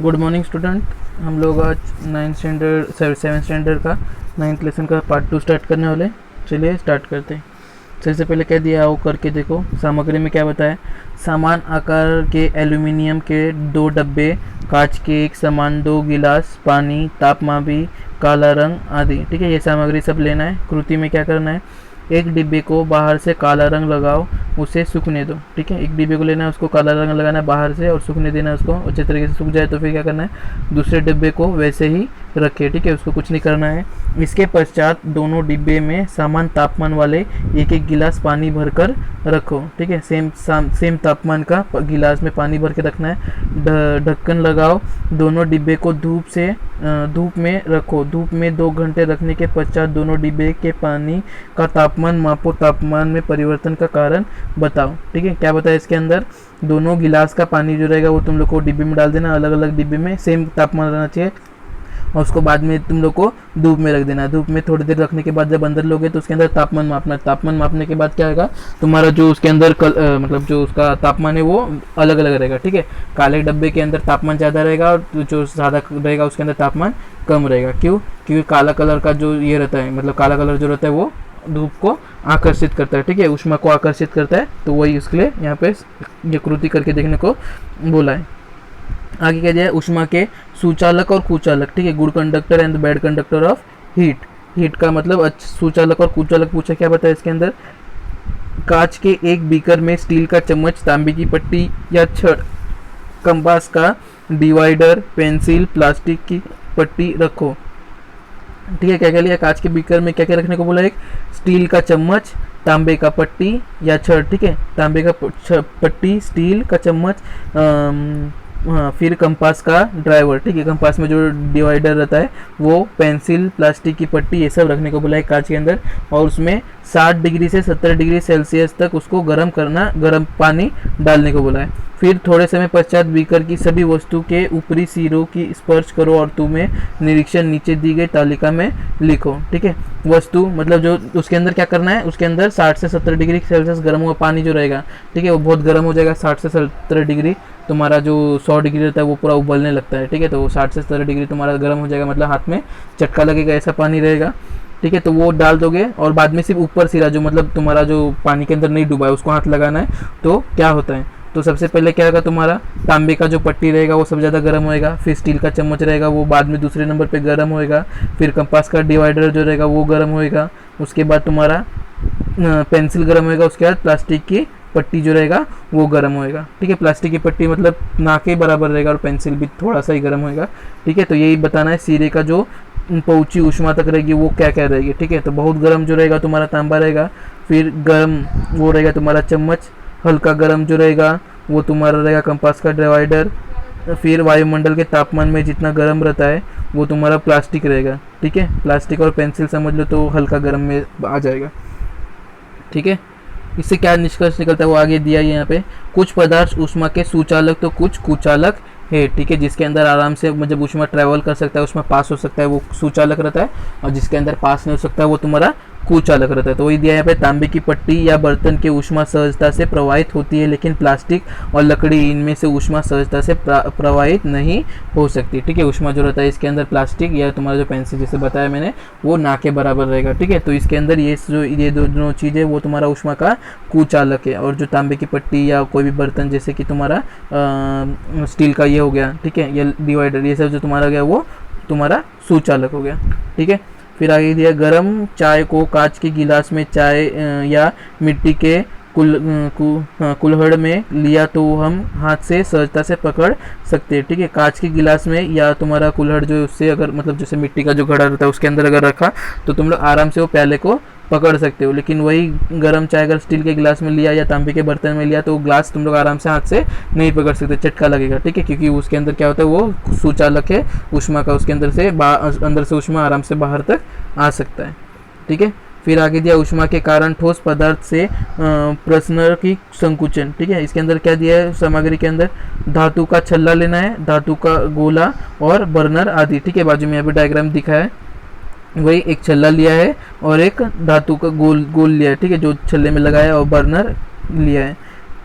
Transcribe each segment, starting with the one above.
Good morning student. हम लोग आज 7th स्टैंडर्ड का 9th लेसन का पार्ट 2 स्टार्ट करने वाले। चलिए स्टार्ट करते हैं। सबसे पहले कह दिया आओ करके देखो। सामग्री में क्या बताया? समान आकार के एल्यूमिनियम के 2 डब्बे, कांच के एक सामान 2 गिलास, पानी, तापमापी, काला रंग आदि। ठीक है, ये सामग्री सब लेना है। कृति में क्या करना है? एक डिब्बे को बाहर से काला रंग लगाओ, उसे सूखने दो। ठीक है, एक डिब्बे को लेना है, उसको काला रंग लगाना है बाहर से और सूखने देना है उसको। अच्छे तरीके से सूख जाए तो फिर क्या करना है? दूसरे डिब्बे को वैसे ही रखे। ठीक है, उसको कुछ नहीं करना है। इसके पश्चात दोनों डिब्बे में समान तापमान वाले एक एक गिलास पानी भरकर रखो। ठीक है, सेम तापमान का गिलास में पानी भर के रखना है। ढक्कन लगाओ। दोनों डिब्बे को धूप में रखो। धूप में 2 घंटे रखने के पश्चात दोनों डिब्बे के पानी का तापमान मापो। तापमान में परिवर्तन का कारण बताओ। ठीक है, क्या बताया इसके अंदर? दोनों गिलास का पानी जो रहेगा वो तुम लोग को डिब्बे में डाल देना, अलग अलग डिब्बे में सेम तापमान रहना चाहिए, और उसको बाद में तुम लोग को धूप में रख देना। धूप में थोड़ी देर रखने के बाद जब अंदर लोगे तो उसके अंदर तापमान मापना। तापमान मापने के बाद क्या होगा? तुम्हारा जो उसके अंदर मतलब जो उसका तापमान है वो अलग अलग रहेगा। ठीक है, काले डब्बे के अंदर तापमान ज़्यादा रहेगा और जो सादा रहेगा उसके अंदर तापमान कम रहेगा। क्यों? क्योंकि काला कलर का जो ये रहता है, मतलब काला कलर जो रहता है वो धूप को आकर्षित करता है। ठीक है, ऊष्मा को आकर्षित करता है, तो वही उसके लिए यहाँ पे ये कृति करके देखने को बोला है। आगे क्या दिया है? ऊष्मा के सुचालक और कुचालक। ठीक है, good conductor and bad conductor of heat. Heat का मतलब सुचालक और कुचालक पूछा। क्या बताया इसके अंदर? कांच के एक बीकर में स्टील का चम्मच, तांबे की पट्टी या छड़, कंपास का डिवाइडर, पेंसिल, प्लास्टिक की पट्टी रखो। ठीक है, क्या क्या लिया? कांच के बीकर में क्या क्या रखने को बोला? एक स्टील का चम्मच, तांबे का पट्टी या छड़। ठीक है, तांबे का पट्टी, स्टील का चम्मच, हाँ, फिर कंपास का ड्राइवर। ठीक है, कंपास में जो डिवाइडर रहता है वो, पेंसिल, प्लास्टिक की पट्टी, ये सब रखने को बोला है कांच के अंदर। और उसमें 60 डिग्री से 70 डिग्री सेल्सियस तक उसको गर्म करना, गर्म पानी डालने को बोला है। फिर थोड़े समय पश्चात बीकर की सभी वस्तु के ऊपरी सिरों की स्पर्श करो और तुम्हें निरीक्षण नीचे दी गई तालिका में लिखो। ठीक है, वस्तु मतलब जो उसके अंदर क्या करना है? उसके अंदर 60 से 70 डिग्री सेल्सियस गर्म हुआ पानी जो रहेगा, ठीक है, वो बहुत गर्म हो जाएगा। 60 से 70 डिग्री तुम्हारा जो 100 डिग्री रहता है वो पूरा उबलने लगता है। ठीक है, तो वो 60 से 70 डिग्री तुम्हारा गर्म हो जाएगा, मतलब हाथ में चटका लगेगा, ऐसा पानी रहेगा। ठीक है, तो वो डाल दोगे और बाद में सिर्फ ऊपर सिरा जो मतलब तुम्हारा जो पानी के अंदर नहीं डूबा है उसको हाथ लगाना है। तो क्या होता है? तो सबसे पहले क्या होगा? तुम्हारा तांबे का जो पट्टी रहेगा वो सबसे ज़्यादा गर्म होएगा, फिर स्टील का चम्मच रहेगा वो बाद में दूसरे नंबर पे गर्म होएगा, फिर कंपास का डिवाइडर जो रहेगा वो गर्म होएगा, उसके बाद तुम्हारा पेंसिल गर्म होएगा, उसके बाद प्लास्टिक की पट्टी जो रहेगा वो गर्म होएगा। ठीक है, प्लास्टिक की पट्टी मतलब ना के बराबर रहेगा और पेंसिल भी थोड़ा सा ही गर्म होएगा। ठीक है, तो यही बताना है सिरे का जो पहुंची ऊष्मा तक रहेगी वो क्या क्या रहेगी। ठीक है, तो बहुत गर्म जो रहेगा तुम्हारा तांबा रहेगा, फिर गर्म वो रहेगा तुम्हारा चम्मच, हल्का गर्म जो रहेगा वो तुम्हारा रहेगा कंपास का डिवाइडर, फिर वायुमंडल के तापमान में जितना गर्म रहता है वो तुम्हारा प्लास्टिक रहेगा। ठीक है, प्लास्टिक और पेंसिल समझ लो तो हल्का गर्म में आ जाएगा। ठीक है, इससे क्या निष्कर्ष निकलता है वो आगे दिया है यहाँ पे। कुछ पदार्थ ऊष्मा के सुचालक तो कुछ कुचालक है। ठीक है, जिसके अंदर आराम से जब ऊष्मा ट्रैवल कर सकता है, उसमें पास हो सकता है, वो सुचालक रहता है, और जिसके अंदर पास नहीं हो सकता है वो तुम्हारा कुचालक रहता है। तो वही दिया यहाँ पे, तांबे की पट्टी या बर्तन की ऊष्मा सहजता से प्रवाहित होती है, लेकिन प्लास्टिक और लकड़ी इनमें से ऊष्मा सहजता से प्रवाहित नहीं हो सकती। ठीक है, ऊष्मा जो रहता है इसके अंदर प्लास्टिक या तुम्हारा जो पेंसिल जैसे बताया मैंने वो ना के बराबर रहेगा। ठीक है, तो इसके अंदर ये दोनों चीज़ें वो तुम्हारा ऊष्मा का कुचालक है, और जो तांबे की पट्टी या कोई भी बर्तन जैसे कि तुम्हारा स्टील का ये हो गया, ठीक है, ये डिवाइडर, ये सब जो तुम्हारा गया वो तुम्हारा सुचालक हो गया। ठीक है, फिर आगे दिया, गरम चाय को कांच के गिलास में चाय या मिट्टी के कुल्हड़ में लिया तो हम हाथ से सहजता से पकड़ सकते हैं। ठीक है, कांच के गिलास में या तुम्हारा कुल्हड़ जो उससे अगर मतलब जैसे मिट्टी का जो घड़ा रहता है उसके अंदर अगर रखा तो तुम लोग आराम से वो प्याले को पकड़ सकते हो। लेकिन वही गर्म चाय अगर स्टील के गिलास में लिया या तांबे के बर्तन में लिया तो वो ग्लास तुम लोग आराम से हाथ से नहीं पकड़ सकते, चटका लगेगा। ठीक है, क्योंकि उसके अंदर क्या होता है वो सुचालक है ऊष्मा का, उसके अंदर से ऊष्मा आराम से बाहर तक आ सकता है। ठीक है, फिर आगे दिया, ऊष्मा के कारण ठोस पदार्थ से प्रश्न की संकुचन। ठीक है, इसके अंदर क्या दिया है सामग्री के अंदर? धातु का छल्ला लेना है, धातु का गोला और बर्नर आदि। ठीक है, बाजू में यहाँ पे डायग्राम दिखा है, वही एक छल्ला लिया है और एक धातु का गोल लिया है। ठीक है, जो छल्ले में लगाया और बर्नर लिया है।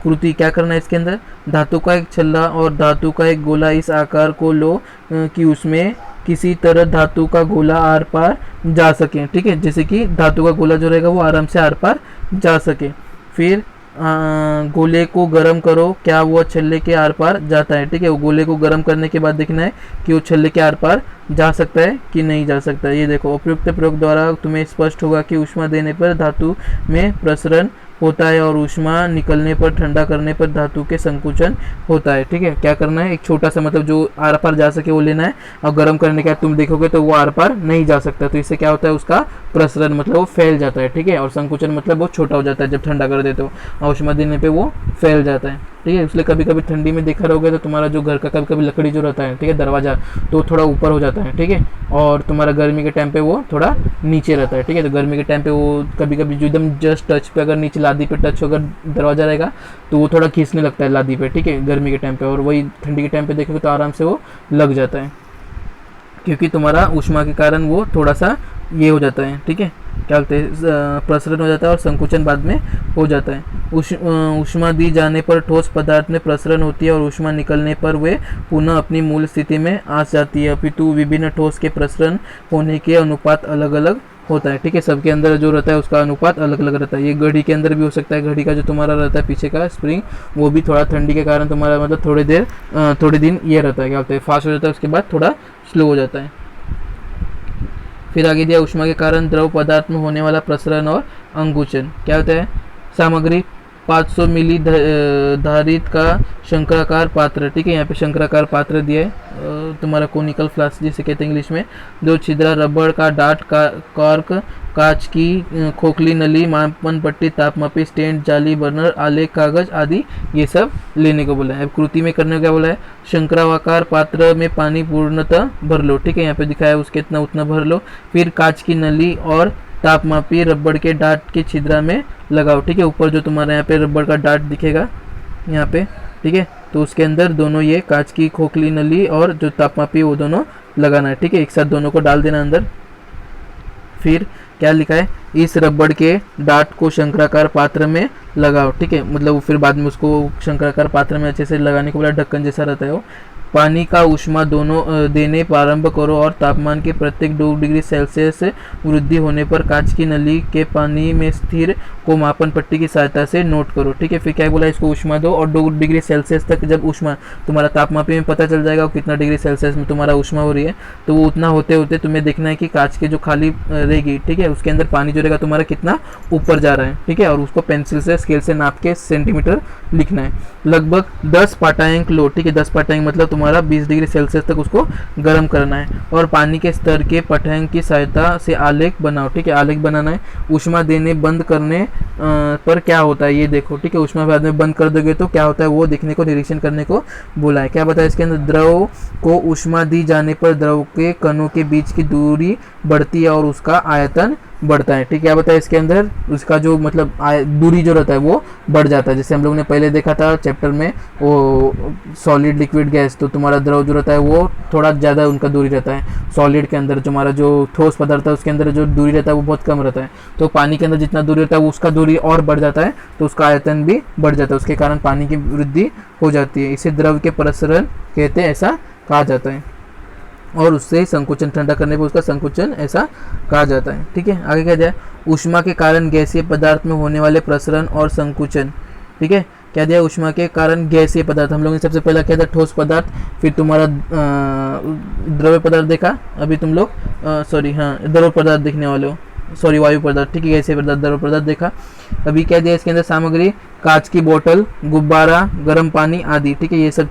कृति क्या करना है इसके अंदर, धातु का एक छल्ला और धातु का एक गोला इस आकार को लो कि उसमें किसी तरह धातु का गोला आर पार जा सके। ठीक है, जैसे कि धातु का गोला जो रहेगा वो आराम से आर पार जा सके। फिर गोले को गर्म करो, क्या वो छल्ले के आर पार जाता है। ठीक है, वो गोले को गर्म करने के बाद देखना है कि वो छल्ले के आर पार जा सकता है कि नहीं जा सकता है। ये देखो, उपयुक्त प्रयोग द्वारा तुम्हें स्पष्ट होगा कि ऊष्मा देने पर धातु में प्रसरण होता है और ऊष्मा निकलने पर, ठंडा करने पर धातु के संकुचन होता है। ठीक है, क्या करना है, एक छोटा सा मतलब जो आर पार जा सके वो लेना है, और गर्म करने के बाद तुम देखोगे तो वो आर पार नहीं जा सकता, तो इससे क्या होता है, उसका प्रसरण मतलब वो फैल जाता है। ठीक है, और संकुचन मतलब वो छोटा हो जाता है जब ठंडा कर देते हो, और ऊष्मा देने पे वो फैल जाता है। ठीक है, इसलिए कभी कभी ठंडी में देखा रहोगे तो तुम्हारा जो घर का कभी कभी लकड़ी जो रहता है, ठीक है, दरवाजा, तो थोड़ा ऊपर हो जाता है। ठीक है, और तुम्हारा गर्मी के टाइम पे वो थोड़ा नीचे रहता है। ठीक है, तो गर्मी के टाइम पे वो कभी कभी जो एकदम जस्ट टच पे, अगर नीचे लादी पे टच अगर दरवाजा रहेगा तो वो थोड़ा खींचने लगता है लादी पे। ठीक है, गर्मी के टाइम पे, और वही ठंडी के टाइम पे देखोगे तो आराम से वो लग जाता है, क्योंकि तुम्हारा ऊष्मा के कारण वो थोड़ा सा ये हो जाता है। ठीक है, क्या बोलते हैं, प्रसरण हो जाता है और संकुचन बाद में हो जाता है। ऊष्मा दी जाने पर ठोस पदार्थ में प्रसरण होती है और ऊष्मा निकलने पर वे पुनः अपनी मूल स्थिति में आ जाती है, अपितु विभिन्न ठोस के प्रसरण होने के अनुपात अलग अलग होता है। ठीक है, सबके अंदर जो रहता है उसका अनुपात अलग अलग रहता है। ये घड़ी के अंदर भी हो सकता है, घड़ी का जो तुम्हारा रहता है पीछे का स्प्रिंग, वो भी थोड़ा ठंडी के कारण तुम्हारा मतलब थोड़े दिन ये रहता है, क्या बोलते हैं, फास्ट हो जाता है, उसके बाद थोड़ा स्लो हो जाता है। फिर आगे दिया, ऊष्मा के कारण द्रव पदार्थ में होने वाला प्रसरण और अंकुचन। क्या होता है, सामग्री 500 मिली धारित का शंक्राकार पात्र। ठीक है, यहाँ पे शंक्राकार पात्र दिया है, तुम्हारा कोनिकल फ्लास्क जिसे कहते हैं इंग्लिश में, 2 छिद्रा, रबड़ का डाट, कॉर्क, कांच की खोखली नली, मापन पट्टी, तापमापी, स्टैंड, जाली, बर्नर, आलेख, कागज आदि ये सब लेने को बोला है। अब कृति में करने को क्या बोला है, शंक्राकार पात्र में पानी पूर्णतः भर लो। ठीक है, यहाँ पे दिखाया उसके इतना उतना भर लो। फिर कांच की नली और तापमापी रबड़ के डाट के छिद्रा में लगाओ। ठीक है, ऊपर जो तुम्हारा यहाँ पे रबड़ का डाट दिखेगा यहाँ पे, ठीक है, तो उसके अंदर दोनों ये कांच की खोखली नली और जो तापमापी वो दोनों लगाना है। ठीक है, एक साथ दोनों को डाल देना अंदर। फिर क्या लिखा है, इस रबड़ के डाट को शंक्राकार पात्र में लगाओ। ठीक है, मतलब फिर बाद में उसको शंक्राकार पात्र में अच्छे से लगाने को बोला, ढक्कन जैसा रहता है वो। पानी का ऊष्मा दोनों देने प्रारंभ करो और तापमान के प्रत्येक 2 डिग्री सेल्सियस वृद्धि होने पर कांच की नली के पानी में स्थिर को मापन पट्टी की सहायता से नोट करो। ठीक है, फिर क्या बोला, इसको ऊष्मा दो और 2 डिग्री सेल्सियस तक जब ऊष्मा तुम्हारा तापमापी में पता चल जाएगा कितना डिग्री सेल्सियस में तुम्हारा ऊष्मा हो रही है, तो वो उतना होते होते तुम्हें देखना है कि कांच के जो खाली रहेगी, ठीक है, उसके अंदर पानी जो रहेगा तुम्हारा कितना ऊपर जा रहा है। ठीक है, और उसको पेंसिल से स्केल से नाप के सेंटीमीटर लिखना है। लगभग 10 पाटांक लो। ठीक है, 10 पाटांक मतलब तुम्हारा 20 डिग्री सेल्सियस तक उसको गर्म करना है, और पानी के स्तर के पाठांक की सहायता से आलेख बनाओ। ठीक है, आलेख बनाना है। ऊष्मा देने बंद करने पर क्या होता है ये देखो। ठीक है, ऊष्मा बाद में बंद कर दोगे तो क्या होता है वो देखने को, निरीक्षण करने को बोला है। क्या बताया इसके अंदर, द्रव को ऊष्मा दी जाने पर द्रव के कणों के बीच की दूरी बढ़ती है और उसका आयतन बढ़ता है। ठीक है, क्या बताया इसके अंदर, उसका जो मतलब दूरी जो रहता है वो बढ़ जाता है। जैसे हम लोग ने पहले देखा था चैप्टर में, वो सॉलिड, लिक्विड, गैस, तो तुम्हारा द्रव जो रहता है वो थोड़ा ज़्यादा उनका दूरी रहता है। सॉलिड के अंदर जो हमारा जो ठोस पदार्थ है उसके अंदर जो दूरी रहता है वो बहुत कम रहता है। तो पानी के अंदर जितना दूरी रहता है वो उसका दूरी और बढ़ जाता है, तो उसका आयतन भी बढ़ जाता है, उसके कारण पानी की वृद्धि हो जाती है। इसे द्रव के प्रसरण कहते हैं, ऐसा कहा जाता है, और उससे संकुचन, ठंडा करने पर उसका संकुचन ऐसा कहा जाता है। ठीक है, आगे क्या जाए, ऊष्मा के कारण गैसीय पदार्थ में होने वाले प्रसरण और संकुचन। ठीक है, क्या दिया, ऊष्मा के कारण गैसीय पदार्थ, हम लोगों ने सबसे पहला क्या था, ठोस पदार्थ, फिर तुम्हारा द्रव्य पदार्थ देखा अभी तुम लोग, सॉरी हाँ, द्रव पदार्थ देखने वाले हो, सॉरी वायु पदार्थ। ठीक है, गैसीय पदार्थ, द्रव पदार्थ देखा। अभी क्या दिया इसके अंदर, सामग्री कांच की बोतल, गुब्बारा, गर्म पानी आदि। ठीक है, ये सब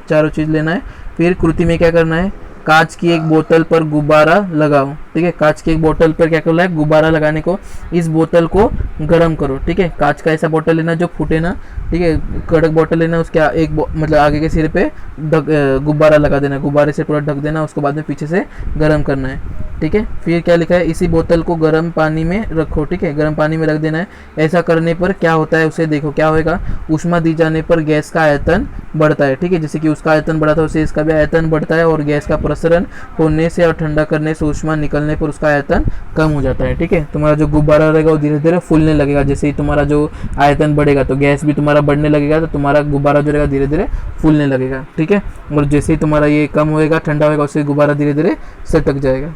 चारों चीज़ लेना है। फिर कृति में क्या करना है, कांच की एक बोतल पर गुब्बारा लगाओ। ठीक है, कांच की एक बोतल पर क्या करना है, गुब्बारा लगाने को, इस बोतल को गर्म करो। ठीक है, कांच का ऐसा बोतल लेना जो फूटे ना। ठीक है, कड़क बोतल लेना, उसके एक मतलब आगे के सिरे पे गुब्बारा लगा देना, गुब्बारे से पूरा ढक देना, उसको बाद में पीछे से गर्म करना है। ठीक है। फिर क्या लिखा है, इसी बोतल को गर्म पानी में रखो, ठीक है, गर्म पानी में रख देना है। ऐसा करने पर क्या होता है उसे देखो, क्या होएगा, ऊष्मा दी जाने पर गैस का आयतन बढ़ता है, ठीक है, जैसे कि उसका आयतन बढ़ा था उसे इसका भी आयतन बढ़ता है, और गैस का प्रसरण होने से और ठंडा करने से ऊष्मा निकलने पर उसका आयतन कम हो जाता है, ठीक है। तुम्हारा जो गुब्बारा रहेगा वो धीरे धीरे फूलने लगेगा, जैसे ही तुम्हारा जो आयतन बढ़ेगा तो गैस भी तुम्हारा बढ़ने लगेगा, तो तुम्हारा गुब्बारा जो रहेगा धीरे धीरे फूलने लगेगा, ठीक है। और जैसे ही तुम्हारा ये कम होएगा, ठंडा होएगा, उससे गुब्बारा धीरे धीरे सटक जाएगा।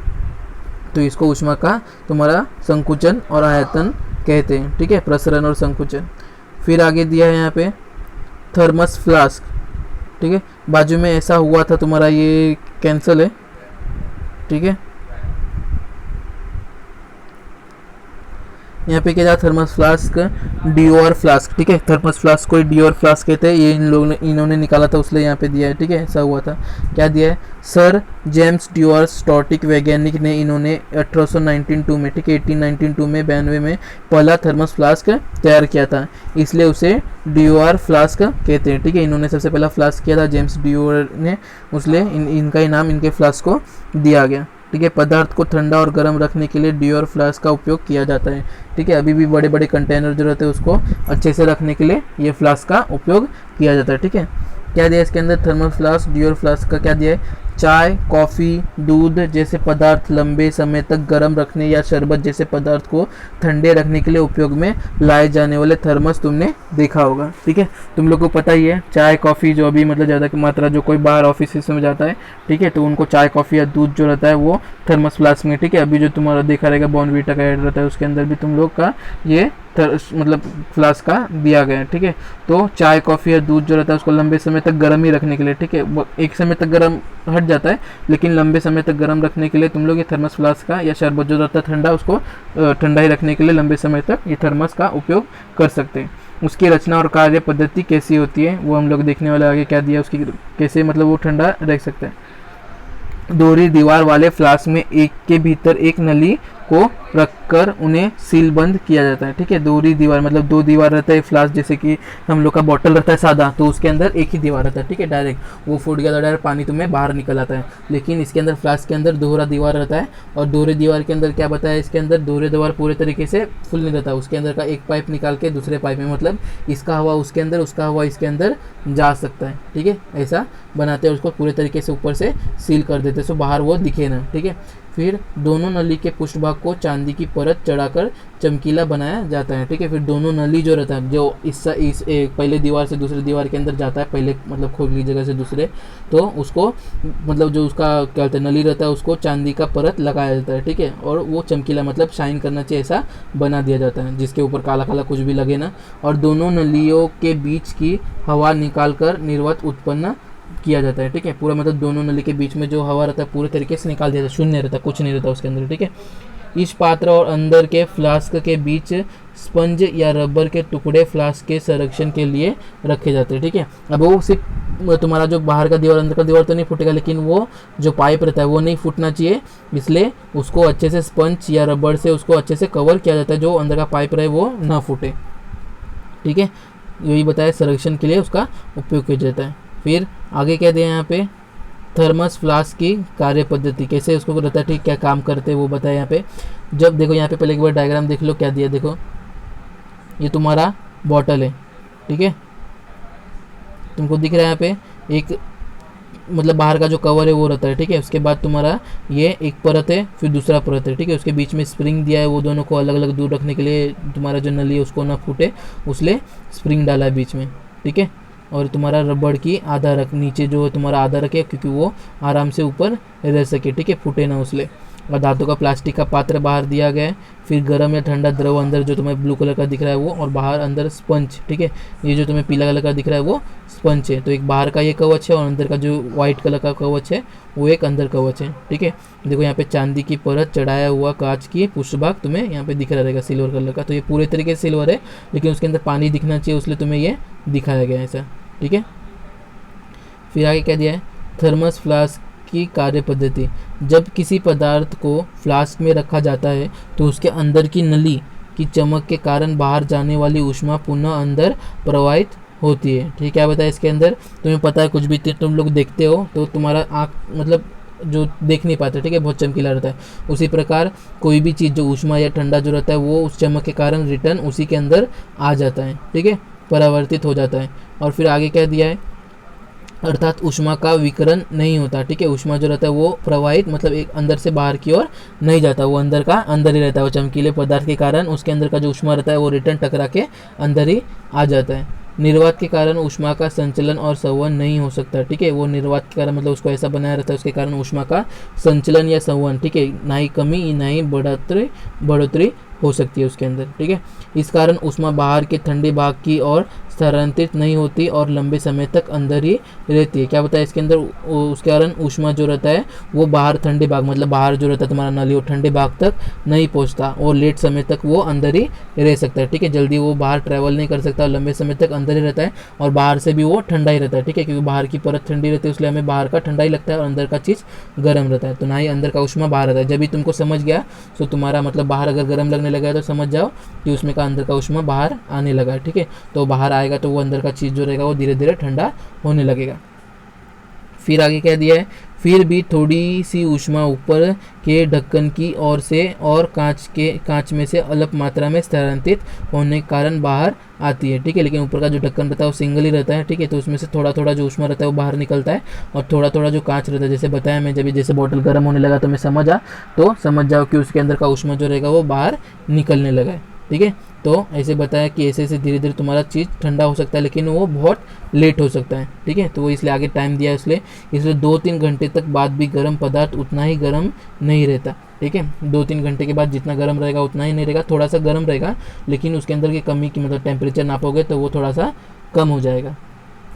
तो इसको ऊष्मा का तुम्हारा संकुचन और आयतन कहते हैं, ठीक है, प्रसरण और संकुचन। फिर आगे दिया है यहाँ पे थर्मस फ्लास्क, ठीक है, बाजू में ऐसा हुआ था तुम्हारा, ये कैंसिल है, ठीक है। यहाँ पे क्या था, थर्मस फ्लास्क डियोर फ्लास्क, ठीक है, थर्मस फ्लास्क को डियोर फ्लास्क कहते हैं, ये इन लोगों ने इन्होंने निकाला था इसलिए यहाँ पे दिया है, ठीक है, ऐसा हुआ था। क्या दिया है, सर जेम्स डियोर स्टॉटिक वैज्ञानिक ने इन्होंने 1892 में, ठीक है, 1892 में 92 में पहला थर्मस फ्लास्क तैयार किया था, इसलिए उसे डियोर फ्लास्क कहते हैं, ठीक है। इन्होंने सबसे पहला फ्लास्क किया था जेम्स डियोर ने, इसलिए इनका ही नाम इनके फ्लास्क को दिया गया, ठीक है। पदार्थ को ठंडा और गर्म रखने के लिए डियोर फ्लास्क का उपयोग किया जाता है, ठीक है। अभी भी बड़े बड़े कंटेनर जो रहते हैं उसको अच्छे से रखने के लिए ये फ्लास्क का उपयोग किया जाता है, ठीक है। क्या दिया इसके अंदर, थर्मल फ्लास्क डियोर फ्लास्क का क्या दिया है, चाय, कॉफ़ी, दूध जैसे पदार्थ लंबे समय तक गर्म रखने या शरबत जैसे पदार्थ को ठंडे रखने के लिए उपयोग में लाए जाने वाले थर्मस तुमने देखा होगा, ठीक है। तुम लोग को पता ही है चाय कॉफ़ी जो अभी मतलब ज़्यादा की मात्रा जो कोई बाहर ऑफिस में जाता है, ठीक है, तो उनको चाय कॉफ़ी या दूध जो रहता है वो थर्मस फ्लास्क में, ठीक है। अभी जो तुम्हारा देखा रहेगा बॉर्नवीटा का ऐड रहता है उसके अंदर भी तुम लोग का ये मतलब फ्लास्क का दिया गया है, ठीक है। तो चाय कॉफ़ी या दूध जो रहता है उसको लंबे समय तक गर्म ही रखने के लिए, ठीक है, एक समय तक गर्म हट जाता है लेकिन लंबे समय तक गर्म रखने के लिए तुम लोग ये थर्मस फ्लास्क का या शरबत जो रहता है ठंडा उसको ठंडा ही रखने के लिए लंबे समय तक ये थर्मस का उपयोग कर सकते हैं। उसकी रचना और कार्य पद्धति कैसी होती है वो हम लोग देखने वाले आगे। क्या दिया उसकी, कैसे मतलब वो ठंडा रख सकता है। दोहरी दीवार वाले फ्लास्क में एक के भीतर एक नली को रखकर उन्हें सील बंद किया जाता है, ठीक है। दोहरी दीवार मतलब दो दीवार रहता है फ्लास्क, जैसे कि हम लोग का बॉटल रहता है सादा, तो उसके अंदर एक ही दीवार रहता है, ठीक है, डायरेक्ट वो फूट गया तो डायरेक्ट पानी तुम्हें बाहर निकल आता है। लेकिन इसके अंदर फ्लास्क के अंदर दोहरा दीवार रहता है, और दोहरे दीवार के अंदर क्या बताया, इसके अंदर दोहरे दीवार पूरे तरीके से फुल नहीं रहता, उसके अंदर का एक पाइप निकाल के दूसरे पाइप में, मतलब इसका हवा उसके अंदर उसका हवा इसके अंदर जा सकता है, ठीक है, ऐसा बनाते हैं उसको पूरे तरीके से ऊपर से सील कर देते हैं सो बाहर वो दिखे ना, ठीक है। फिर दोनों नली के पृष्ठभाग को चांदी की परत चढ़ाकर चमकीला बनाया जाता है, ठीक है। फिर दोनों नली जो रहता है जो इस एक पहले दीवार से दूसरी दीवार के अंदर जाता है, पहले मतलब खोखली जगह से दूसरे, तो उसको मतलब जो उसका क्या होता है नली रहता है उसको चांदी का परत लगाया जाता है, ठीक है, और वो चमकीला मतलब शाइन करना चाहिए ऐसा बना दिया जाता है जिसके ऊपर काला काला कुछ भी लगे ना। और दोनों नलियों के बीच की हवा निकाल कर निर्वात उत्पन्न किया जाता है, ठीक है। पूरा मतलब दोनों नली के बीच में जो हवा रहता है पूरे तरीके से निकाल दिया जाता है, शून्य रहता है, कुछ नहीं रहता उसके अंदर, ठीक है। इस पात्र और अंदर के फ्लास्क के बीच स्पंज या रबर के टुकड़े फ्लास्क के संरक्षण के लिए रखे जाते हैं, ठीक है। अब वो सिर्फ तुम्हारा जो बाहर का दीवार अंदर का दीवार तो नहीं फूटेगा, लेकिन वो जो पाइप रहता है वो नहीं फूटना चाहिए, इसलिए उसको अच्छे से स्पंज या रबर से उसको अच्छे से कवर किया जाता है, जो अंदर का पाइप रहे वो ना फूटे, ठीक है। यही बताया संरक्षण के लिए उसका उपयोग किया जाता है। फिर आगे क्या दिया यहाँ पे, थर्मस फ्लास्क की कार्य पद्धति कैसे उसको रहता है, ठीक, क्या काम करते हैं वो बताया यहाँ पे। जब देखो यहाँ पे पहले एक बार डायग्राम देख लो, क्या दिया देखो, ये तुम्हारा बॉटल है, ठीक है, तुमको दिख रहा है यहाँ पे एक मतलब बाहर का जो कवर है वो रहता है, ठीक है। उसके बाद तुम्हारा ये एक परत है, फिर दूसरा परत है, ठीक है, उसके बीच में स्प्रिंग दिया है, वो दोनों को अलग अलग दूर रखने के लिए, तुम्हारा जो नली है उसको ना फूटे उसलिए स्प्रिंग डाला है बीच में, ठीक है। और तुम्हारा रबड़ की आधा रख नीचे जो तुम्हारा आधा रखे क्योंकि वो आराम से ऊपर रह सके, ठीक है, फूटे ना उसले। और धातु का प्लास्टिक का पात्र बाहर दिया गया है। फिर गर्म या ठंडा द्रव अंदर जो तुम्हें ब्लू कलर का दिख रहा है वो, और बाहर अंदर स्पंज, ठीक है, ये जो तुम्हें पीला कलर का दिख रहा है वो स्पंज है। तो एक बाहर का ये कवच है और अंदर का जो वाइट कलर का कवच है वो एक अंदर कवच है, ठीक है। देखो यहाँ पे चांदी की परत चढ़ाया हुआ कांच की पृष्ठभाग तुम्हें यहाँ पे दिख रहा रहेगा सिल्वर कलर का, तो ये पूरे तरीके से सिल्वर है लेकिन उसके अंदर पानी दिखना चाहिए इसलिए तुम्हें ये दिखाया गया है ऐसा, ठीक है। फिर आगे क्या दिया है, थर्मस फ्लास्क की कार्य पद्धति। जब किसी पदार्थ को फ्लास्क में रखा जाता है तो उसके अंदर की नली की चमक के कारण बाहर जाने वाली ऊष्मा पुनः अंदर प्रवाहित होती है, ठीक है। क्या बताया इसके अंदर, तुम्हें पता है कुछ भी तुम लोग देखते हो तो तुम्हारा आँख मतलब जो देख नहीं पाते, ठीक है, बहुत चमकीला रहता है। उसी प्रकार कोई भी चीज़ जो ऊष्मा या ठंडा जो रहता है वो उस चमक के कारण रिटर्न उसी के अंदर आ जाता है, ठीक है, परावर्तित हो जाता है। और फिर आगे क्या दिया है, अर्थात ऊष्मा का विकिरण नहीं होता, ठीक है, ऊष्मा जो रहता है वो प्रवाहित मतलब एक अंदर से बाहर की ओर नहीं जाता, वो अंदर का अंदर ही रहता है। वो चमकीले पदार्थ के कारण उसके अंदर का जो ऊष्मा रहता है वो रिटर्न टकरा के अंदर ही आ जाता है। निर्वात के कारण ऊष्मा का संचलन और संवहन नहीं हो सकता, ठीक है, वो निर्वात के कारण मतलब उसको ऐसा बनाया रहता है, उसके कारण ऊष्मा का संचलन या संवहन, ठीक है, ना ही कमी ना ही बढ़ोतरी हो सकती है उसके अंदर, ठीक है। इस कारण ऊष्मा बाहर के ठंडे भाग की ओर स्थानांतरित नहीं होती और लंबे समय तक अंदर ही रहती है। क्या बताया इसके अंदर, उसके कारण ऊष्मा जो रहता है वो बाहर ठंडे भाग मतलब बाहर जो रहता है तुम्हारा नली वो ठंडे भाग तक नहीं पहुंचता और लेट समय तक वो अंदर ही रह सकता है, ठीक है, जल्दी वो बाहर ट्रैवल नहीं कर सकता और लंबे समय तक अंदर ही रहता है और बाहर से भी वो ठंडा ही रहता है, ठीक है, क्योंकि बाहर की परत ठंडी रहती है इसलिए हमें बाहर का ठंडा ही लगता है और अंदर का चीज़ गर्म रहता है। तो ना ही अंदर का ऊष्मा बाहर रहता है। जब भी तुमको समझ गया तो तुम्हारा मतलब बाहर अगर गर्म लगने लगा है तो समझ जाओ कि उसमें का अंदर का ऊष्मा बाहर आने लगा है, ठीक है। तो बाहर आएगा तो वो अंदर का चीज़ जो रहेगा वो धीरे धीरे ठंडा होने लगेगा। फिर आगे क्या दिया है, फिर भी थोड़ी सी ऊष्मा ऊपर के ढक्कन की ओर से और कांच में से अल्प मात्रा में स्थानांतरित होने के कारण बाहर आती है, ठीक है, लेकिन ऊपर का जो ढक्कन रहता है वो सिंगल ही रहता है, ठीक है, तो उसमें से थोड़ा थोड़ा जो ऊष्मा रहता है वो बाहर निकलता है और थोड़ा थोड़ा जो कांच रहता है, जैसे बताया मैं, जब जैसे बॉटल गर्म होने लगा तो मैं समझ जाओ कि उसके अंदर का ऊष्मा जो रहेगा वो बाहर निकलने लगा है, ठीक है। तो ऐसे बताया कि ऐसे ऐसे धीरे धीरे तुम्हारा चीज़ ठंडा हो सकता है लेकिन वो बहुत लेट हो सकता है, ठीक है, तो वो इसलिए आगे टाइम दिया है इसलिए 2-3 घंटे तक बाद भी गर्म पदार्थ उतना ही गर्म नहीं रहता, ठीक है, 2-3 घंटे के बाद जितना गर्म रहेगा उतना ही नहीं रहेगा, थोड़ा सा गर्म रहेगा लेकिन उसके अंदर की कमी की मतलब टेम्परेचर नापोगे तो वो थोड़ा सा कम हो जाएगा,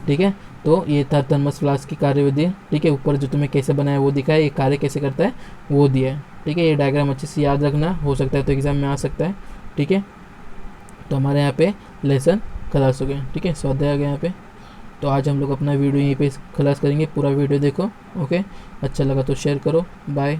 ठीक है। तो ये था थर्मस फ्लास्क की कार्यविधि, ठीक है, ऊपर जो तुम्हें कैसे बनाया वो दिखा है, ये कार्य कैसे करता है वो दिया है, ठीक है। ये डायग्राम अच्छे से याद रखना, हो सकता है तो एग्जाम में आ सकता है, ठीक है। तो हमारे यहाँ पे लेसन खलास हो गया, ठीक है, स्वाध्याय आ गया यहाँ पे। तो आज हम लोग अपना वीडियो यहीं पे खलास करेंगे, पूरा वीडियो देखो, ओके, अच्छा लगा तो शेयर करो, बाय।